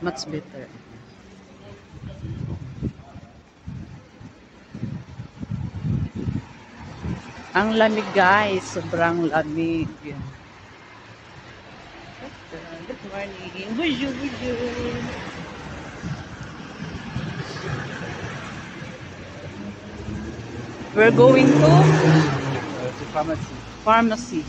Much better. Ang lamig guys, sobrang lamig. Good morning. Bonjour, bonjour. We're going to pharmacy. pharmacy.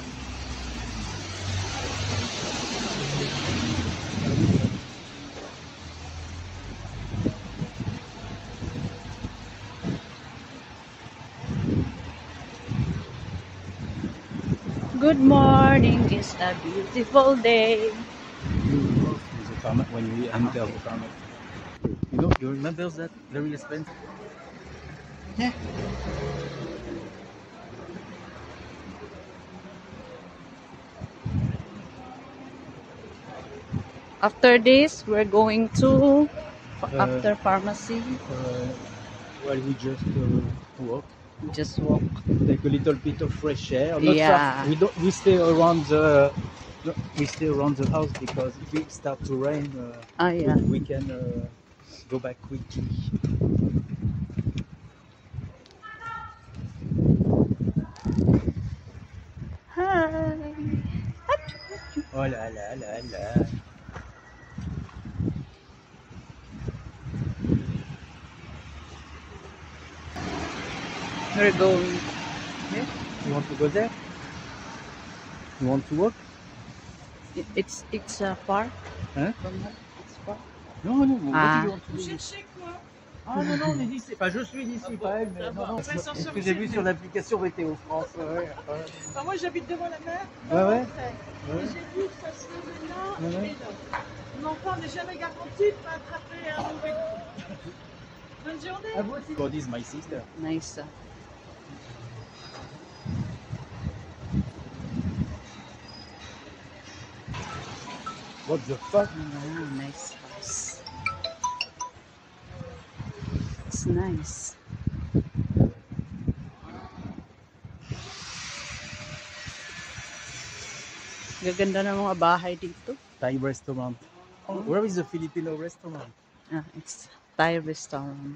Good morning. It's a beautiful day. When we enter the pharmacy. You remember that very expensive? Yeah. After this, we're going to after pharmacy. Well, we just walk. Just walk. Take a little bit of fresh air. Not Yeah. far. We stay around the. We stay around the house because if it starts to rain, Yeah. we can go back quickly. Hi. Oh là là là là. We're going. Yeah. You want to go there? You want to walk? It's far. Hein? From here? It's far. Non, non, moi Ah. je want to Cherchez quoi? Ah non, non, on est d'ici. Enfin, je suis d'ici, pas elle, mais non, non. C'est ce que j'ai vu sur l'application Météo France. Enfin, moi j'habite devant la mer. Ouais, ouais. Et j'ai vu que ça se faisait là Ouais, ouais. et là. Mon enfant n'est jamais garanti de pas attraper un mauvais coup. Bonne journée. Ah, vous aussi? God is my sister. Nice. What the fuck? Oh, nice house. It's nice. Gaganda ng mga bahay dito. Thai restaurant. Where is the Filipino restaurant? It's Thai restaurant.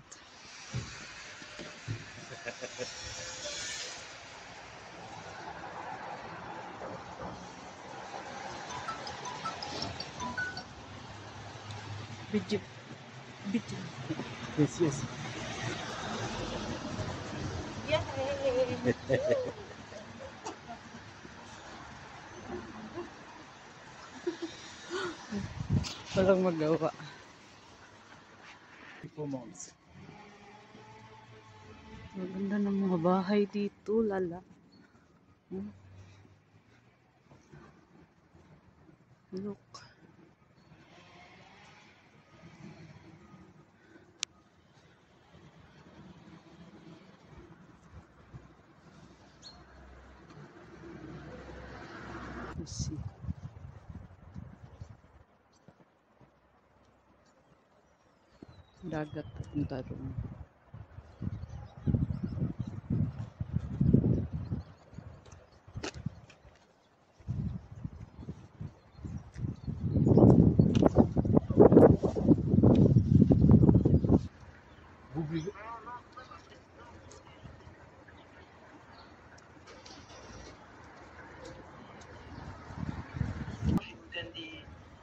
Video. Yes, yes. Walang magawa. 4 months. Maganda ng mga bahay dito, lala. Look. Let's see. Dagat papunta doon. Vous buvez?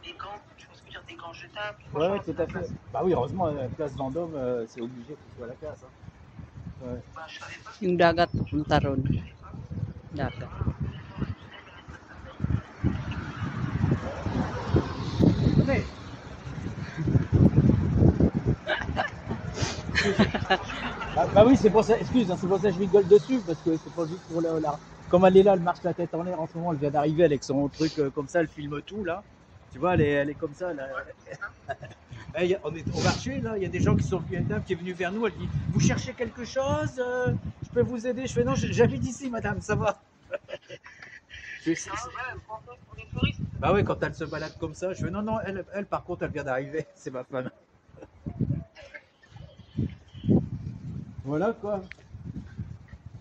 Des gants, je pense que dire des gants jetables. Ouais, ouais, tout à fait. Bah oui, heureusement, la place Vendôme, c'est obligé que ce soit la casse. Hein. Ouais. Bah, je savais pas. Yung dagat papunta ron. Dagat. Mais... bah oui, c'est pour ça, excuse, hein, c'est pour ça que je rigole dessus, parce que c'est pas juste pour la... Comme elle est là, elle marche la tête en l'air en ce moment, elle vient d'arriver avec son truc comme ça, elle filme tout là. Tu vois, elle est comme ça là. On est au marché là, il y a des gens qui sont venus, une dame qui est venue vers nous, elle dit vous cherchez quelque chose, je peux vous aider? Je fais non, j'habite ici madame, ça va. Pour les touristes. Bah ouais, quand elle se balade comme ça, je fais non, non, elle par contre elle vient d'arriver, c'est ma femme. Voilà quoi.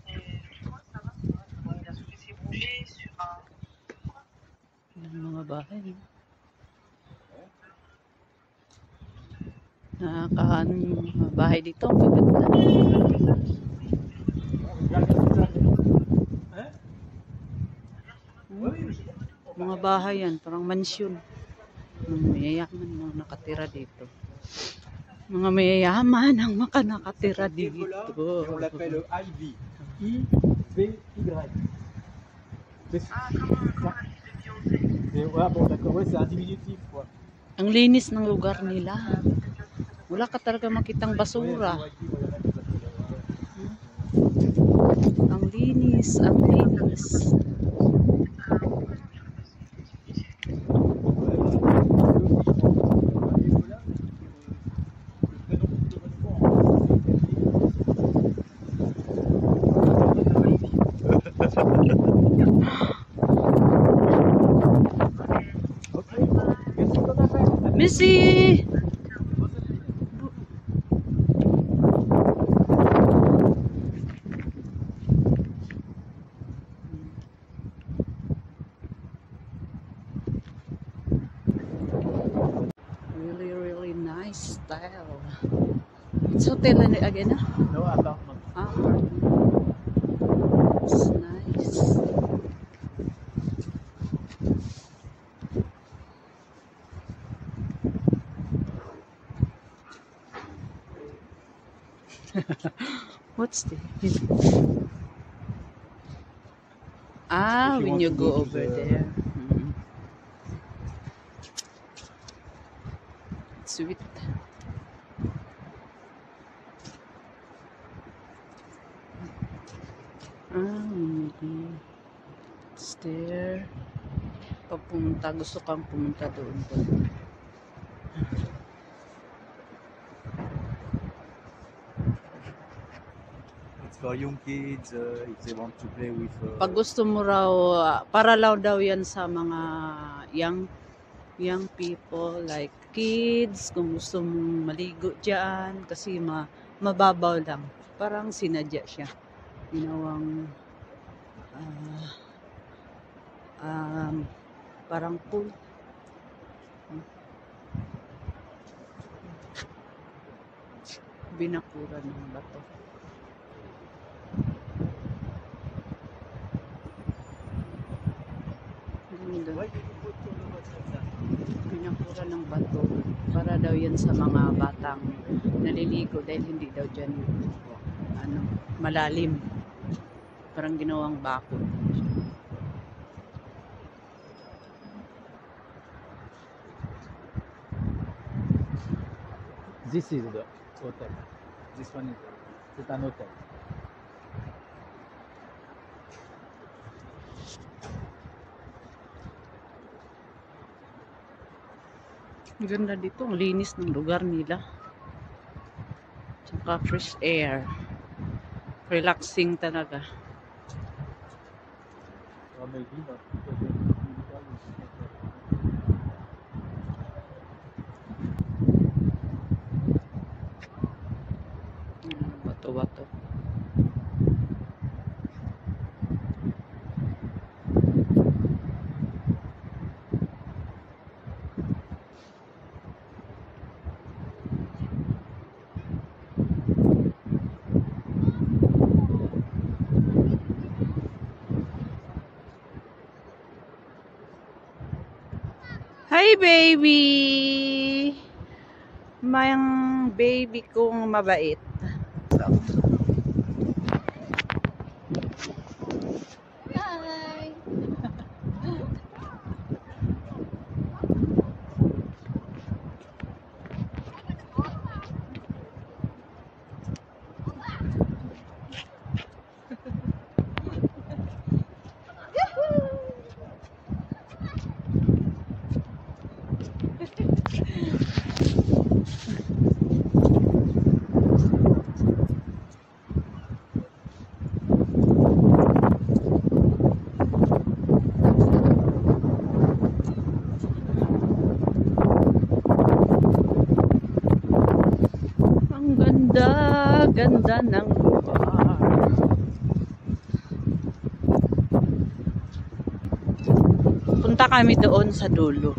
Je crois que ça va. Il a soulevé ses bougies sur un. Yung mga bahay. Nakakaano yung mga bahay dito. Ang gaganda. Mga bahay yan, parang mansyon. Mga mayayaman ang nakatira dito. Mga mayayaman ang nakatira dito. On l'appelle Ivy. I-V-Y. Ouais, bon, d'accord, ouais, c'est un diminutif, quoi. Ang linis ng lugar nila. Wala ka talaga makitang basura. Ang linis, ang linis. Missy! Really nice style. It's hotel again, ah? No, appartement. Ah, it's nice. What's this? Ah, If you when want you to go go to over the- there. Sweet. Ah, it's there. Pag pumunta, gusto kang pumunta doon. It's for young kids, if they want to play with... Pag gusto mo raw, para daw yan sa mga young people, like kids, kung gusto mong maligo dyan, kasi mababaw lang. Parang sinadya siya. Ginawang parang pool. Binakuran ng bato. Pinakura ng bato para daw yan sa mga batang naliligo dahil hindi daw dyan malalim, parang ginawang bakod. This is the hotel. This one is... C'est un hôtel. Ang ganda dito, ang linis ng lugar nila. Tsaka fresh air. Relaxing talaga. Bato-bato. Hi baby! Mayang baby kong mabait. Hi! Ganda ng lugar. Punta kami doon sa dulo.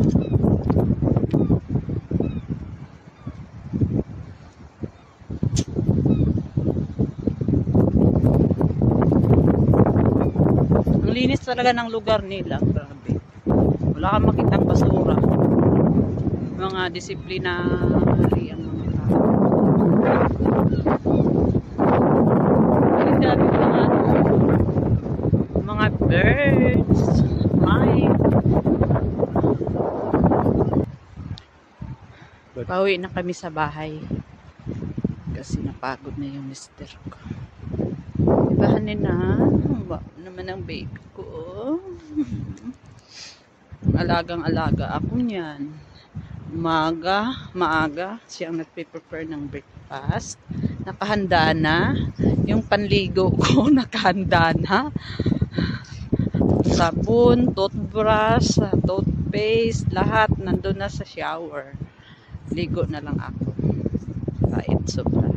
linis talaga ng lugar nila. Grabe. Wala kang makitang basura. Mga disiplinary ang mga tao. Ang dami mga birds. Hi. Pauwi na kami sa bahay. Kasi napagod na yung mister ko. Ibahanin na. Naman ang baby ko. Alagang-alaga ako niyan. Maaga, siyang nagpe-prepare ng breakfast. Nakahanda na. Yung panligo ko, nakahanda na. Sabon, toothbrush, toothpaste, lahat nandun na sa shower. Ligo na lang ako. Kahit sobra.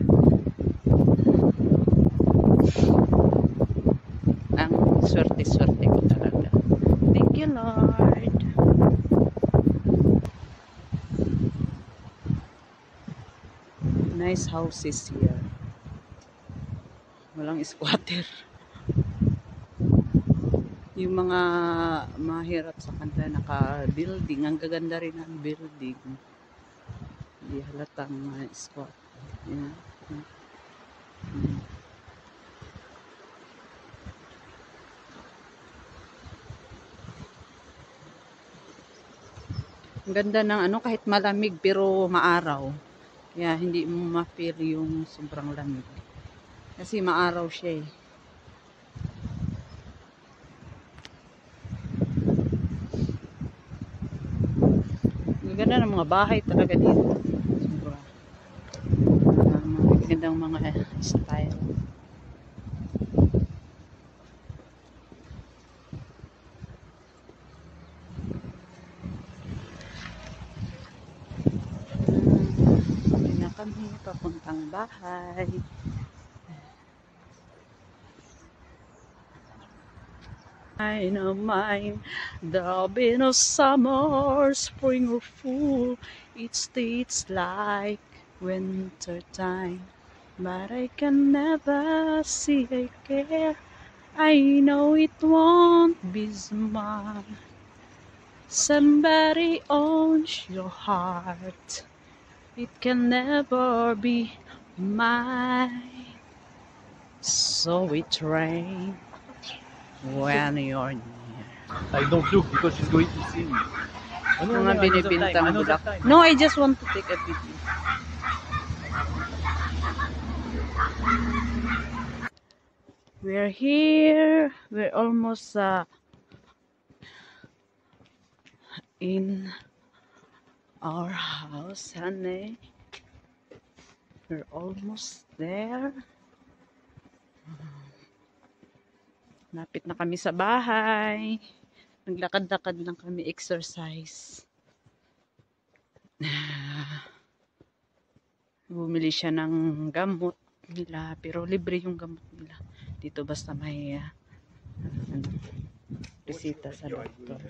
Ang swerte-swerte ko talaga. Thank you, Lord. Nice houses here. Walang squatter. Yung mga mahirap sa kanila naka-building. Ang gaganda rin ang building. Hindi halatang squat. Yeah. Ang ganda ng kahit malamig pero maaraw. Kaya hindi mo ma-feel yung sobrang lamig. Kasi maaraw siya eh. Ang ganda ng mga bahay talaga dito. Sobra. Mga gandang mga style. Kami papuntang bahay. I know mine, there'll be no summer, spring or fall. It's like winter time, but I can never see I care. I know it won't be mine. Somebody owns your heart. It can never be mine. So it rains when you're near. I don't look because she's going to see me. Mga binibintang bulak. No, I just want to take a video. We're here. We're almost in our house, honey. We're almost there. Lapit na kami sa bahay. Naglakad-lakad lang kami, exercise. Bumili siya ng gamot nila, pero libre yung gamot nila. Dito basta may resita sa doktor.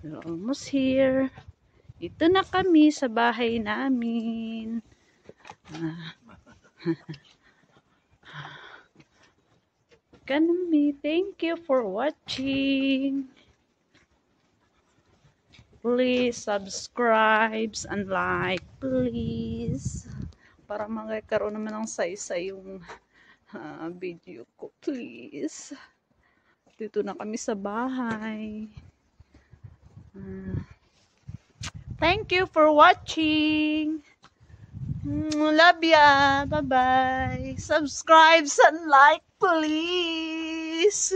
We're almost here. Ito na kami sa bahay namin. Thank you for watching. Please subscribe and like, please. Para magkaroon naman ng say-say yung video ko, please. Dito na kami sa bahay. Thank you for watching. Love ya. Bye-bye. Subscribe and like, please.